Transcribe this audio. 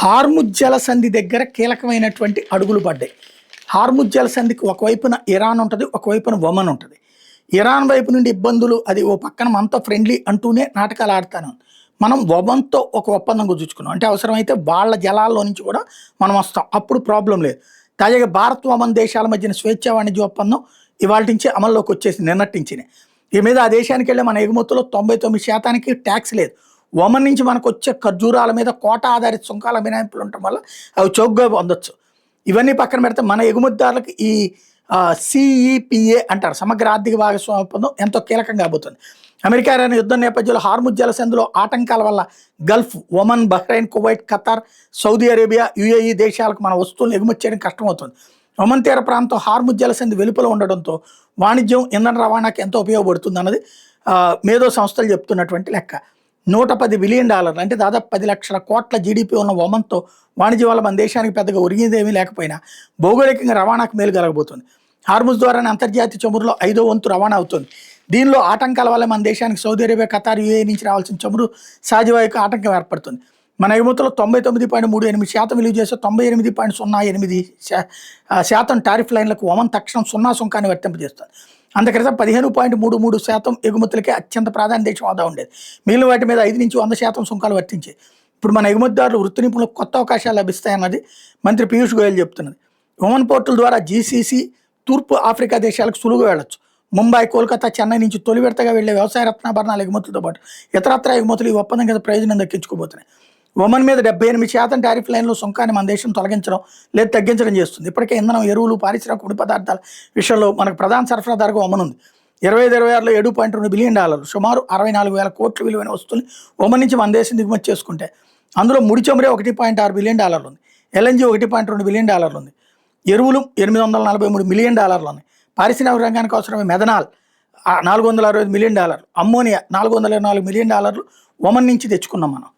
Hormuz జలసంధి దగ్గర కీలకమైనటువంటి అడుగులు పడ్డాయి. హార్ముజ్ జలసంధికి ఒకవైపున ఇరాన్ ఉంటుంది, ఒకవైపున ఒమన్ ఉంటుంది. ఇరాన్ వైపు నుండి ఇబ్బందులు, అది ఓ పక్కన మనతో ఫ్రెండ్లీ అంటూనే నాటకాలు ఆడతాను. మనం ఒమన్తో ఒక ఒప్పందం కుదుర్చుకున్నాం, అంటే అవసరమైతే వాళ్ళ జలాల్లో నుంచి కూడా మనం వస్తాం, అప్పుడు ప్రాబ్లం లేదు. తాజాగా భారత్ ఒమన్ దేశాల మధ్యన స్వేచ్ఛా వాణిజ్య ఒప్పందం ఇవాళ నుంచి అమల్లోకి వచ్చేసింది, నిన్నటించినే. ఈ మీద ఆ దేశానికి వెళ్ళి మన ఎగుమతుల్లో 99% ట్యాక్స్ లేదు. ఒమన్ నుంచి మనకు వచ్చే ఖర్జూరాల మీద కోటా ఆధారిత సుంకాల మినహాయింపులు ఉండటం వల్ల అవి చౌకగా పొందొచ్చు. ఇవన్నీ పక్కన పెడితే మన ఎగుమతిదారులకు ఈ సిఈపిఏ అంటారు, సమగ్ర ఆర్థిక భాగస్వామ్య ఒప్పందం ఎంతో కీలకంగా కాబోతుంది. అమెరికా ఇరాన్ యుద్ధం నేపథ్యంలో హార్ముజ్ జలసంధిలో ఆటంకాల వల్ల Gulf, Oman, Bahrain, Kuwait, Qatar, Saudi Arabia, UAE దేశాలకు మన వస్తువులను ఎగుమతి చేయడం కష్టమవుతుంది. ఒమన్ తీర ప్రాంతం హార్ముజ్ జలసంధి వెలుపల ఉండడంతో వాణిజ్యం, ఇంధన రవాణాకి ఎంతో ఉపయోగపడుతుంది అన్నది మేధో సంస్థలు చెప్తున్నటువంటి లెక్క. $110 బిలియన్, అంటే దాదాపు 10 లక్షల కోట్ల జీడిపి ఉన్న ఒమన్తో వాణిజ్యం వల్ల మన దేశానికి పెద్దగా ఒరిగేదేమీ లేకపోయినా భౌగోళికంగా రవాణాకు మేలు కలగబోతుంది. హార్ముజ్ ద్వారానే అంతర్జాతీయ చమురులో 5వ వంతు రవాణా అవుతుంది. దీనిలో ఆటంకాల వల్ల మన దేశానికి సౌదీ అరేబియా, ఖతార్, యుఏఈ నుంచి రావాల్సిన చమురు సహజవాయువుకు ఆటంకం ఏర్పడుతుంది. మన ఎగుమతుల్లో 99.38% విలువ చేసే 98.08% టారిఫ్ లైన్లకు ఒమన్ తక్షణం 0 సుంకాన్ని వర్తింపజేస్తుంది. అంతక్రితం 15.33% ఎగుమతులకే అత్యంత ప్రాధాన్య దేశం హోదా ఉండేది. మిగిలిన వాటి మీద 5 నుంచి 100% సుంకాలు వర్తించాయి. ఇప్పుడు మన ఎగుమతిదారులు, వృత్తి నిపుణులకు కొత్త అవకాశాలు లభిస్తాయన్నది మంత్రి పీయూష్ గోయల్ చెప్తున్నది. ఒమన్ పోర్టుల ద్వారా జీసీసీ, తూర్పు ఆఫ్రికా దేశాలకు సులువుగా వెళ్ళొచ్చు. ముంబై, కోల్కతా, చెన్నై నుంచి తొలి విడతగా వెళ్లే వ్యవసాయ రత్నాభరణాల ఎగుమతులతో పాటు ఇతరత్ర ఎగుమతులు ఈ ఒప్పందం కింద ప్రయోజనం దక్కించుకోబోతున్నాయి. ఒమన్ మీద 78% టారిఫ్ లైన్లో సుంకాన్ని మన దేశం తొలగించడం లేదా తగ్గించడం చేస్తుంది. ఇప్పటికే ఇంధనం, ఎరువులు, పారిశ్రామిక ముడి పదార్థాల విషయంలో మనకు ప్రధాన సరఫరాదారుగా ఒమన్ ఉంది. 2025-26లో $7.2 బిలియన్, సుమారు 64,000 కోట్ల విలువైన వస్తువులు ఒమన్ నుంచి మన దేశం దిగుమతి చేసుకుంటే అందులో ముడి చమురే $1.6 బిలియన్ ఉంది. ఎల్ఎన్జీ $1.2 బిలియన్ ఉంది. ఎరువులు $843 మిలియన్ ఉన్నాయి. పారిశ్రామిక రంగానికి అవసరమైన methanol $465 million, ammonia $424 million Oman నుంచి తెచ్చుకున్నాం మనం.